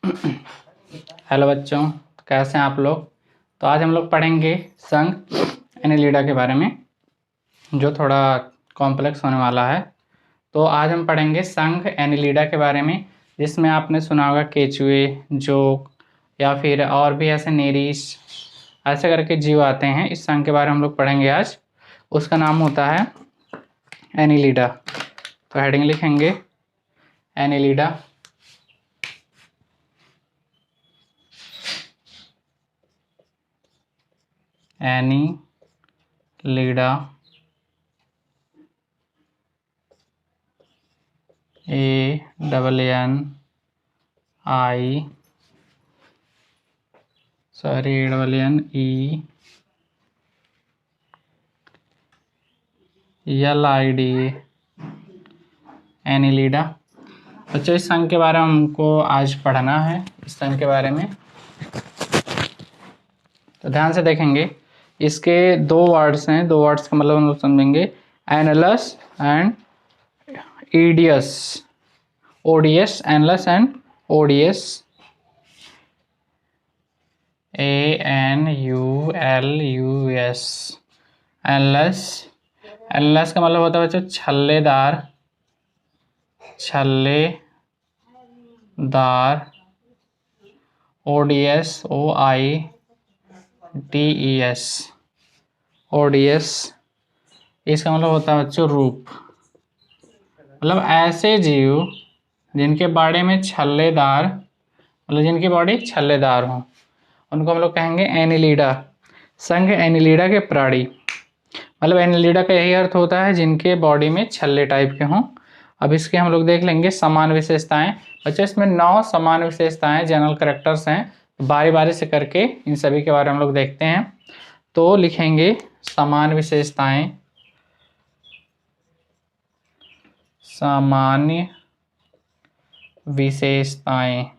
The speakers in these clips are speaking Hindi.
हेलो बच्चों, कैसे हैं आप लोग। तो आज हम लोग पढ़ेंगे संघ एनिलिडा के बारे में, जो थोड़ा कॉम्प्लेक्स होने वाला है। तो आज हम पढ़ेंगे संघ एनिलिडा के बारे में, जिसमें आपने सुना होगा केचुए, जोक या फिर और भी ऐसे नेरीस, ऐसे करके जीव आते हैं। इस संघ के बारे में हम लोग पढ़ेंगे आज। उसका नाम होता है एनिलिडा। तो हेडिंग लिखेंगे एनिलिडा। Annelida ANNLID Annelida. बच्चों, इस संघ के बारे में हमको आज पढ़ना है, इस संघ के बारे में। तो ध्यान से देखेंगे, इसके दो वर्ड्स हैं। दो वर्ड्स का मतलब हम लोग समझेंगे, एनलस एंड ईडियस। Odious, annulus and odious. ANULUS annulus. Annulus का मतलब होता है बच्चों छल्लेदार, छल्लेदार। ODS OIDES ओडियस, इसका मतलब होता है बच्चों रूप। मतलब ऐसे जीव जिनके बॉडी में छल्लेदार, मतलब जिनकी बॉडी छल्लेदार हो, उनको हम लोग कहेंगे एनिलिडा। संघ एनिलिडा के प्राणी, मतलब एनिलिडा का यही अर्थ होता है जिनके बॉडी में छल्ले टाइप के हों। अब इसके हम लोग देख लेंगे समान विशेषताएं। बच्चों, इसमें 9 समान विशेषताएं, जनरल कैरेक्टर्स हैं। बारी बारी से करके इन सभी के बारे में हम लोग देखते हैं। तो लिखेंगे समान विशेषताएं। सामान्य विशेषताएं,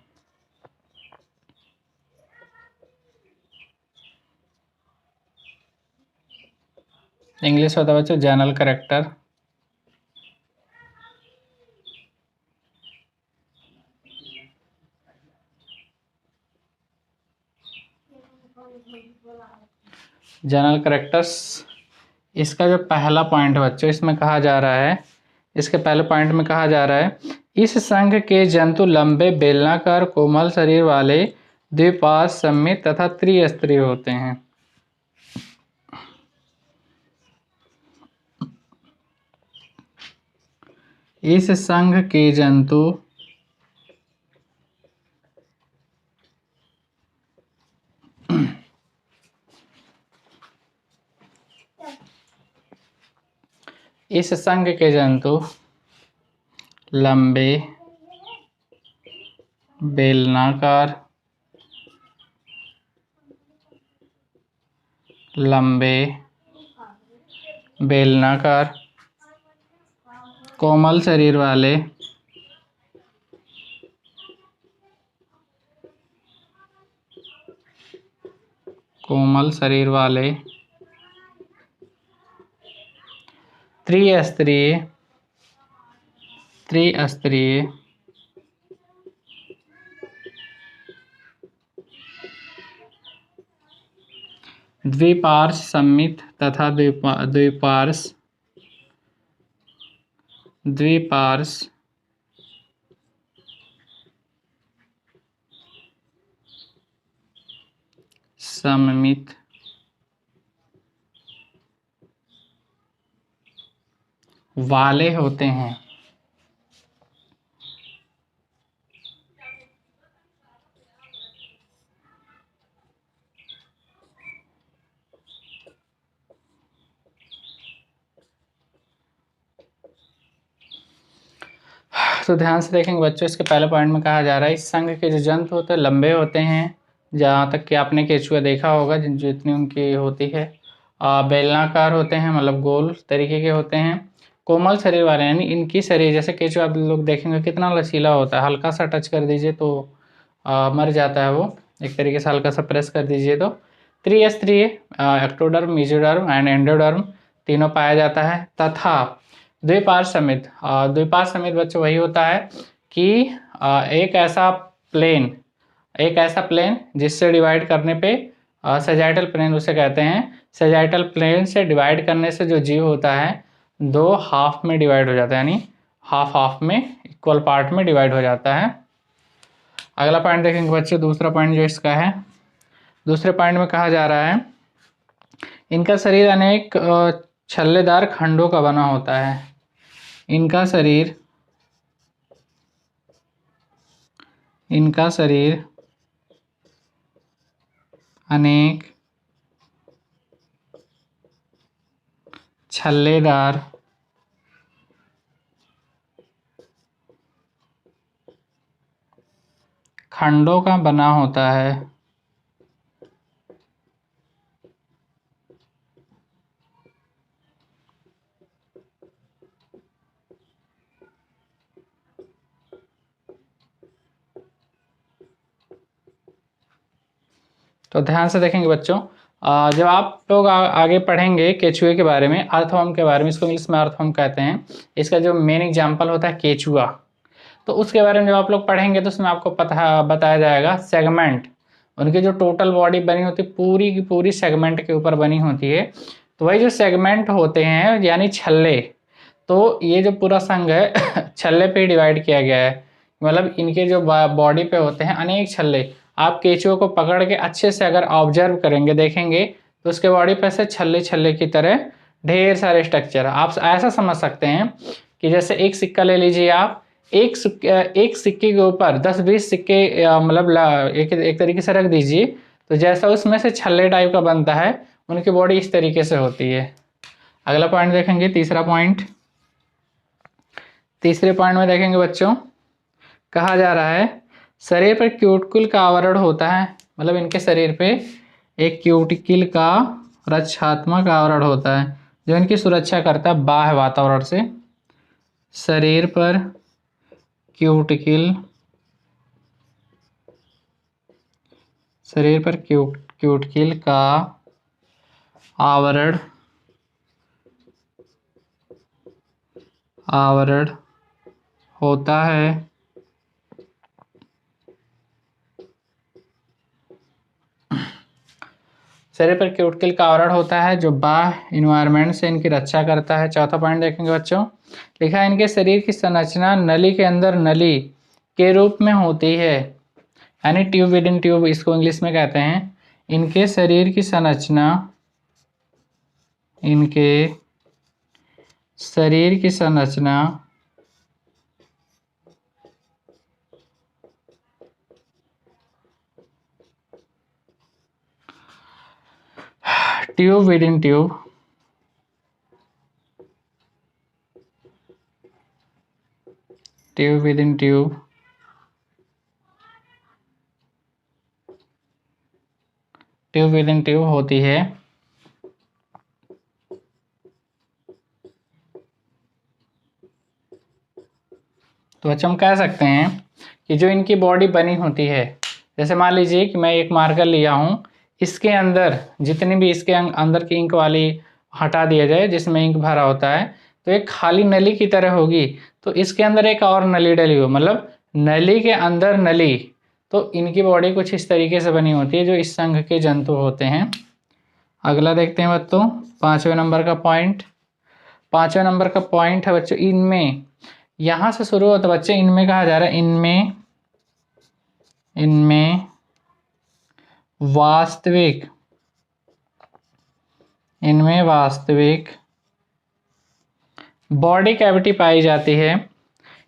इंग्लिश होता है बच्चों जनरल कैरेक्टर। जनरल कैरेक्टर्स, इसका जो पहला पॉइंट है बच्चों, इसमें कहा जा रहा है, इसके पहले पॉइंट में कहा जा रहा है, इस संघ के जंतु लंबे, बेलनाकार, कोमल शरीर वाले, द्विपार्श्व सममित तथा त्रिस्तरीय होते हैं। इस संघ के जंतु इस संघ के जंतु लंबे, बेलनाकार, लंबे, बेलनाकार, कोमल शरीर वाले, कोमल शरीर वाले, त्रिस्तरीय, त्रिस्तरीय, द्विपार्श्व सममित तथा द्विपार्श्व सममित वाले होते हैं। तो ध्यान से देखेंगे बच्चों, इसके पहले पॉइंट में कहा जा रहा है, इस संघ के जो जंतु होते हैं लंबे होते हैं, जहाँ तक कि आपने केचुआ देखा होगा जितनी उनकी होती है। बेलनाकार होते हैं, मतलब गोल तरीके के होते हैं। कोमल शरीर वाले, यानी इनकी शरीर, जैसे केचुआ आप लोग देखेंगे कितना लचीला होता है, हल्का सा टच कर दीजिए तो मर जाता है वो, एक तरीके से हल्का सा प्रेस कर दीजिए तो। त्रिस्तरीय, एक्टोडर्म, मेसोडर्म एंड एंडोडर्म तीनों पाया जाता है। तथा द्विपार्श्व समित, द्विपार्श्व समित बच्चों वही होता है कि एक ऐसा प्लेन, एक ऐसा प्लेन जिससे डिवाइड करने पे सजाइटल प्लेन उसे कहते हैं। सजाइटल प्लेन से डिवाइड करने से जो जीव होता है दो हाफ में डिवाइड हो जाता है, यानी हाफ हाफ में इक्वल पार्ट में डिवाइड हो जाता है। अगला पॉइंट देखेंगे बच्चे, दूसरा पॉइंट जो इसका है, दूसरे पॉइंट में कहा जा रहा है इनका शरीर अनेक छल्लेदार खंडों का बना होता है। इनका शरीर अनेक छल्लेदार खंडों का बना होता है। तो ध्यान से देखेंगे बच्चों, जब आप लोग आगे पढ़ेंगे केचुए के बारे में, अर्थवर्म के बारे में, इसको इंग्लिश में अर्थवर्म कहते हैं, इसका जो मेन एग्जाम्पल होता है केचुआ, तो उसके बारे में जब आप लोग पढ़ेंगे तो उसमें आपको पता बताया जाएगा सेगमेंट, उनकी जो टोटल बॉडी बनी होती है पूरी की पूरी सेगमेंट के ऊपर बनी होती है। तो वही जो सेगमेंट होते हैं यानी छल्ले, तो ये जो पूरा संघ है छल्ले पे डिवाइड किया गया है, मतलब इनके जो बॉडी पे होते हैं अनेक छल्ले। आप केचुए को पकड़ के अच्छे से अगर ऑब्जर्व करेंगे, देखेंगे, तो उसके बॉडी पे से छल्ले छल्ले की तरह ढेर सारे स्ट्रक्चर। आप ऐसा समझ सकते हैं कि जैसे एक सिक्का ले लीजिए आप, एक सिक्के के ऊपर 10-20 सिक्के मतलब एक तरीके से रख दीजिए, तो जैसा उसमें से छल्ले टाइप का बनता है उनकी बॉडी इस तरीके से होती है। अगला पॉइंट देखेंगे, तीसरा पॉइंट। तीसरे पॉइंट में देखेंगे बच्चों, कहा जा रहा है शरीर पर क्यूटिकल का आवरण होता है, मतलब इनके शरीर पे एक क्यूटिकल का रक्षात्मक आवरण होता है जो इनकी सुरक्षा करता है बाह्य वातावरण से। शरीर पर क्यूटिकल का आवरण होता है शरीर पर क्यूटिकल का आवरण होता है जो बाह्य इन्वायरमेंट से इनकी रक्षा करता है। चौथा पॉइंट देखेंगे बच्चों, लिखा है इनके शरीर की संरचना नली के अंदर नली के रूप में होती है, यानी ट्यूब विद इन ट्यूब इसको इंग्लिश में कहते हैं। इनके शरीर की संरचना ट्यूब विद इन ट्यूब होती है। तो बच्चों हम कह सकते हैं कि जो इनकी बॉडी बनी होती है, जैसे मान लीजिए कि मैं एक मार्कर लिया हूँ, इसके अंदर जितनी भी इसके अंदर की इंक वाली हटा दिया जाए जिसमें इंक भरा होता है, तो एक खाली नली की तरह होगी, तो इसके अंदर एक और नली डली हो, मतलब नली के अंदर नली। तो इनकी बॉडी कुछ इस तरीके से बनी होती है जो इस संघ के जंतु होते हैं। अगला देखते हैं बच्चों, पाँचवें नंबर का पॉइंट है बच्चों, इनमें, यहाँ से शुरू होता है बच्चे, इनमें कहा जा रहा है इनमें वास्तविक बॉडी कैविटी पाई जाती है।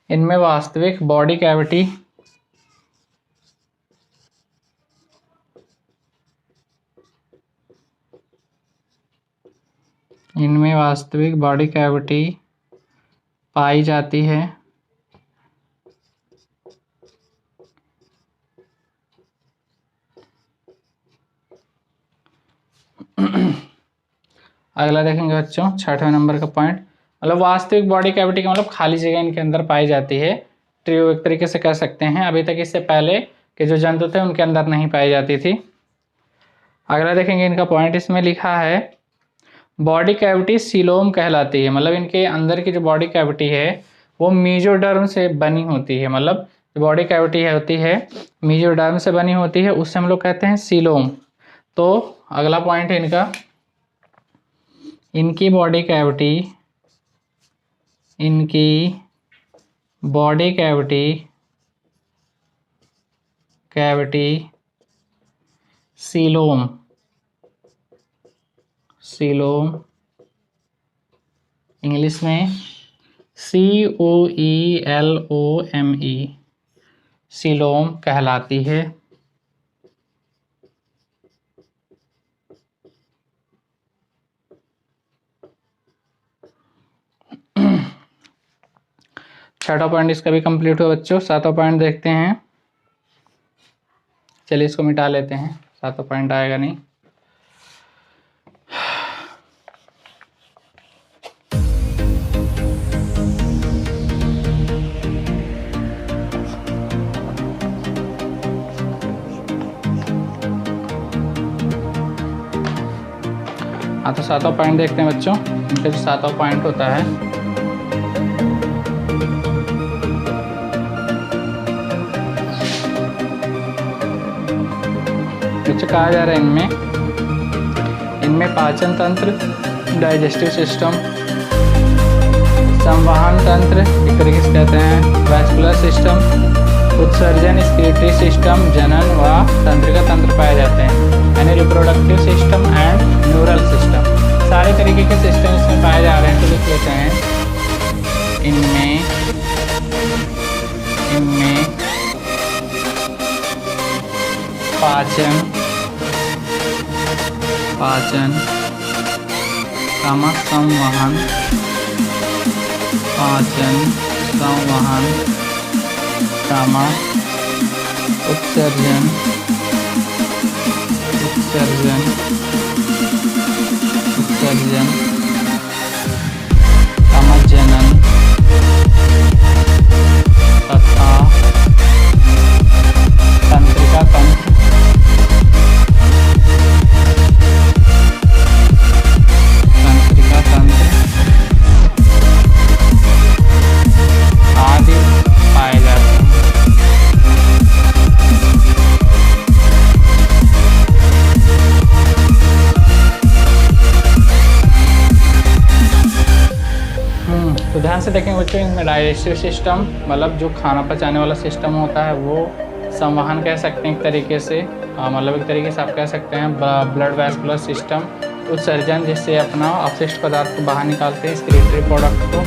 इनमें वास्तविक बॉडी कैविटी पाई जाती है। अगला देखेंगे बच्चों, छठवें नंबर का पॉइंट, मतलब वास्तविक बॉडी कैविटी का मतलब खाली जगह इनके अंदर पाई जाती है। ट्रियो एक तरीके से कह सकते हैं, अभी तक इससे पहले के जो जंतु थे उनके अंदर नहीं पाई जाती थी। अगला देखेंगे इनका पॉइंट, इसमें लिखा है बॉडी कैविटी सीलोम कहलाती है, मतलब इनके अंदर की जो बॉडी कैविटी है वो मीजोडर्म से बनी होती है, मतलब जो बॉडी कैविटी होती है मेसोडर्म से बनी होती है, उससे हम लोग कहते हैं सीलोम। तो अगला पॉइंट है इनका, इनकी बॉडी कैविटी सीलोम इंग्लिश में COELOME सीलोम कहलाती है। छठा पॉइंट इसका भी कंप्लीट हुआ बच्चों। सातवां पॉइंट देखते हैं। चलिए इसको मिटा लेते हैं, सातवां पॉइंट आएगा नहीं। हाँ, तो सातवां पॉइंट देखते हैं बच्चों। इनका जो सातवां पॉइंट होता है, बच्चों कहा जा रहा है इनमें पाचन तंत्र, डाइजेस्टिव सिस्टम, संवहन तंत्र एक तरीके से कहते हैं, वैस्कुलर सिस्टम, उत्सर्जन स्क्रीटरी सिस्टम, जनन व तंत्रिका तंत्र पाए जाते हैं, यानी reproductive system and neural system, सारे तरीके के सिस्टम इसमें पाए जा रहे हैं। तो लिख लेते हैं इनमें पाचन संवहन, उत्सर्जन जनन तथा तंत्रिका तंत्र आदि पाए जाते हैं। तो ध्यान से देखेंगे बच्चों, इनमें डाइजेस्टिव सिस्टम मतलब जो खाना पचाने वाला सिस्टम होता है, वो संवहन कह सकते हैं एक तरीके से, मतलब एक तरीके से आप कह सकते हैं ब्लड वैस्कुलर सिस्टम, उत्सर्जन जिससे अपना अपशिष्ट पदार्थ को बाहर निकालते हैं, स्क्रीटरी प्रोडक्ट को।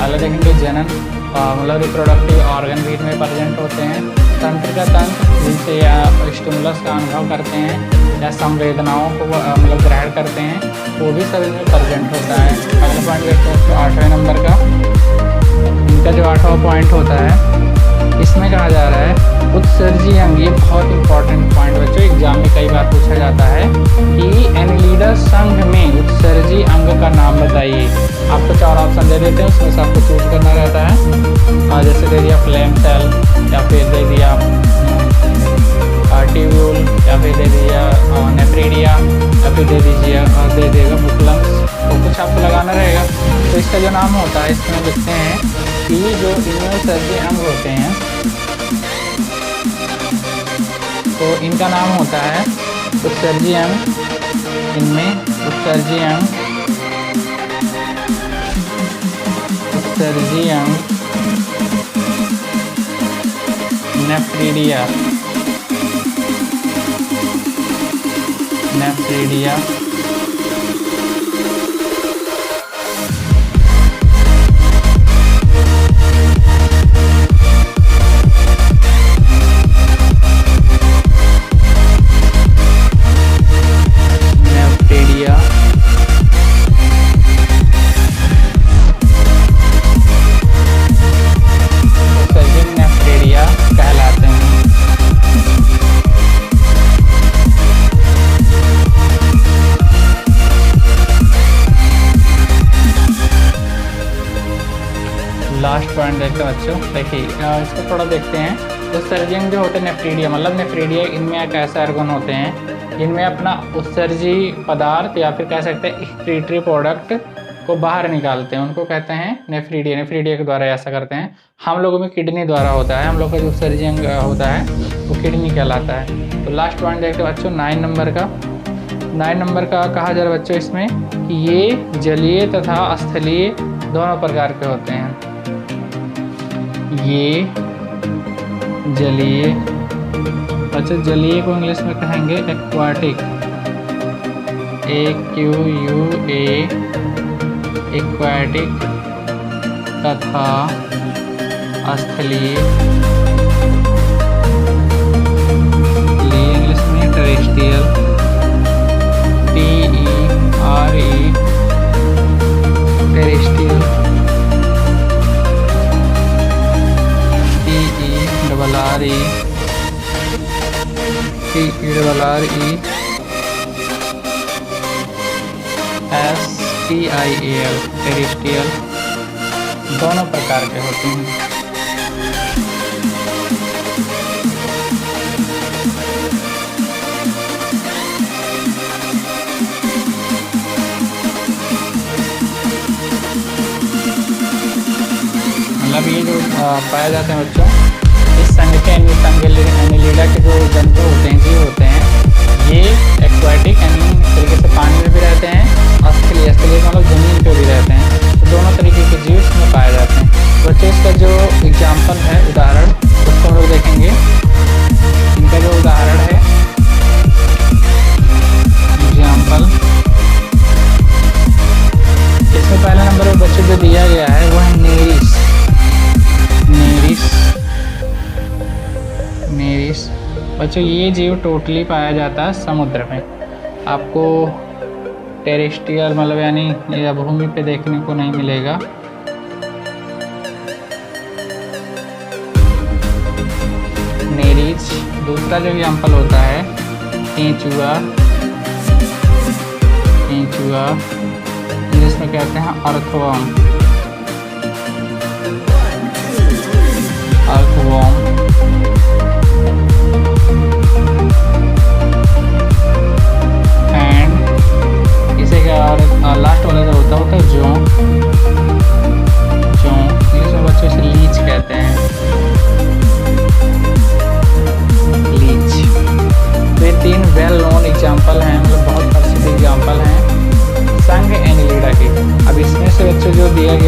अगला देखेंगे जनन, मतलब रिप्रोडक्टिव ऑर्गन भी इनमें प्रेजेंट होते हैं, तंत्रिका तंत्र जिनसे स्टिमुलस का अनुभव करते हैं या संवेदनाओं को मतलब ग्रहण करते हैं, वो भी सब इनमें प्रेजेंट होता है। अगला पॉइंट देखते हैं 8वें नंबर का। इनका जो 8वां पॉइंट होता है, इसमें कहा जा रहा है उत्सर्जी अंग। ये बहुत इंपॉर्टेंट पॉइंट बच्चों, एग्जाम में कई बार पूछा जाता है कि एनिलिडा संघ में उत्सर्जी अंग का नाम बताइए। आपको 4 ऑप्शन दे देते हैं, उसमें से आपको चूज करना रहता है। जैसे दे दिया फ्लेम सेल, या फिर दे दिया ट्यूब्यूल, या फिर दे दिया नेफ्रीडिया, या फिर दे देगा बुकलम्स। तो कुछ आपको लगाना रहेगा। तो इसका जो नाम होता है, इसमें लिखते हैं कि जो इनमें उत्सर्जी अंग होते हैं, तो इनका नाम होता है उत्सर्जी अंग। इनमें उत्सर्जी अंग नेफ्रीडिया कहलाते हैं। लास्ट पॉइंट देखते हैं बच्चों, देखिए इसको थोड़ा देखते हैं। तो उत्सर्जन जो होते हैं नेफ्रीडिया, मतलब नेफ्रीडिया इनमें एक ऐसे ऑर्गन होते हैं जिनमें अपना उत्सर्जी पदार्थ या फिर कह सकते हैं एक्सक्रीटरी प्रोडक्ट को बाहर निकालते हैं उनको कहते हैं नेफ्रिडिया। नेफ्रिडिया के द्वारा ऐसा करते हैं। हम लोगों में किडनी द्वारा होता है। हम लोग का जो सर्जी अंग होता है वो किडनी कहलाता है। तो लास्ट पॉइंट देखते हैं बच्चों 9 नंबर का। 9 नंबर का कहा जा रहा है बच्चों इसमें कि ये जलीय तथा स्थलीय दोनों प्रकार के होते हैं। ये जलीय, बच्चों जलीय को इंग्लिश में कहेंगे एक्वाटिक, AQUA, एक्वाटिक तथा स्थलीय, इंग्लिश में terrestrial, TERE, terrestrial, TERRE, STIAL, terrestrial, दोनों प्रकार के होते हैं। मतलब ये जो पाए जाते हैं बच्चों, इस संघ के एनिलिडा के जो जंतु होते हैं, जीव होते हैं, ये एक्वाटिक यानी तरीके से पानी में भी रहते हैं, स्थलीय मतलब जमीन पे भी रहते हैं। तो दोनों तरीके के जीव इसमें पाए जाते हैं। बच्चों इसका जो एग्जाम्पल है, उदाहरण, उसको हम लोग देखेंगे। इनका जो उदाहरण है, एग्जाम्पल, इसमें पहला नंबर में बच्चों जो दिया गया है वो है नेरिस। बच्चों ये जीव टोटली पाया जाता है समुद्र में। आपको टेरेस्ट्रियल मतलब यानी ये भूमि पे देखने को नहीं मिलेगा। नेरिस। दूसरा जो एग्जाम्पल होता है केंचुआ, जिसमें कहते हैं अर्थवर्म। एंड इसे क्या लास्ट वाला जो होता है जोंक, इंग्लिश में बच्चों से लीच कहते हैं, लीच। तो ये 3 वेल नोन एग्जाम्पल हैं, मतलब बहुत प्रसिद्ध एग्जाम्पल हैं संघ एनिलिडा के। अब इसमें से बच्चों जो दिया गया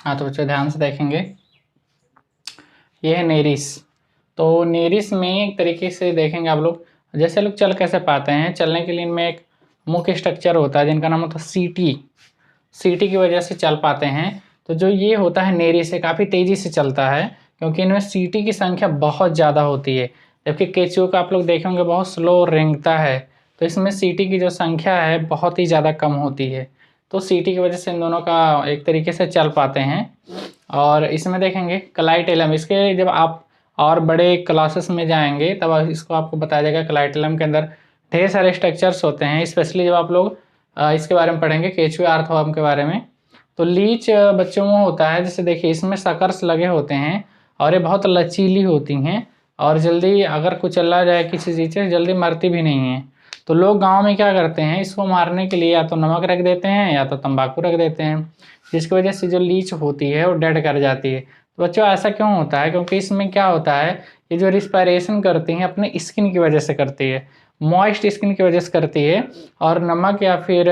हाँ तो बच्चों ध्यान से देखेंगे, ये है नेरिस। तो नेरिस में एक तरीके से देखेंगे आप लोग, जैसे लोग चल कैसे पाते हैं, चलने के लिए इनमें एक मुख्य स्ट्रक्चर होता है जिनका नाम होता है सीटी। सीटी की वजह से चल पाते हैं। तो जो ये होता है नेरिस से काफ़ी तेज़ी से चलता है, क्योंकि इनमें सीटी की संख्या बहुत ज़्यादा होती है। जबकि केचुओं का आप लोग देखेंगे बहुत स्लो रेंगता है, तो इसमें सीटी की जो संख्या है बहुत ही ज़्यादा कम होती है। तो सीटी की वजह से इन दोनों का एक तरीके से चल पाते हैं। और इसमें देखेंगे क्लाइटेलम, इसके जब आप और बड़े क्लासेस में जाएंगे तब इसको आपको बताया जाएगा। क्लाइटेलम के अंदर ढेर सारे स्ट्रक्चर्स होते हैं, स्पेशली जब आप लोग इसके बारे में पढ़ेंगे, केचुए अर्थवर्म के बारे में। तो लीच बच्चों में होता है, जैसे देखिए इसमें सकर्स लगे होते हैं और ये बहुत लचीली होती हैं और जल्दी अगर कुचला जाए किसी चीज़ से जल्दी मरती भी नहीं है। तो लोग गांव में क्या करते हैं, इसको मारने के लिए या तो नमक रख देते हैं या तो तंबाकू रख देते हैं, जिसकी वजह से जो लीच होती है वो डेड कर जाती है। तो बच्चों ऐसा क्यों होता है, क्योंकि इसमें क्या होता है, ये जो रिस्पायरेशन करती हैं अपने स्किन की वजह से करती है, मॉइस्ट स्किन की वजह से करती है। और नमक या फिर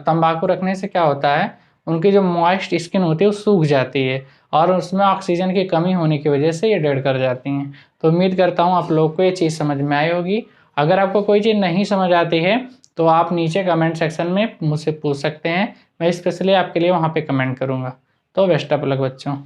तंबाकू रखने से क्या होता है, उनकी जो मॉइस्ट स्किन होती है वो सूख जाती है और उसमें ऑक्सीजन की कमी होने की वजह से ये डेड कर जाती हैं। तो उम्मीद करता हूँ आप लोग को ये चीज़ समझ में आई होगी। अगर आपको कोई चीज़ नहीं समझ आती है तो आप नीचे कमेंट सेक्शन में मुझसे पूछ सकते हैं, मैं स्पेशली आपके लिए वहाँ पे कमेंट करूँगा। तो बेस्ट ऑफ लक बच्चों।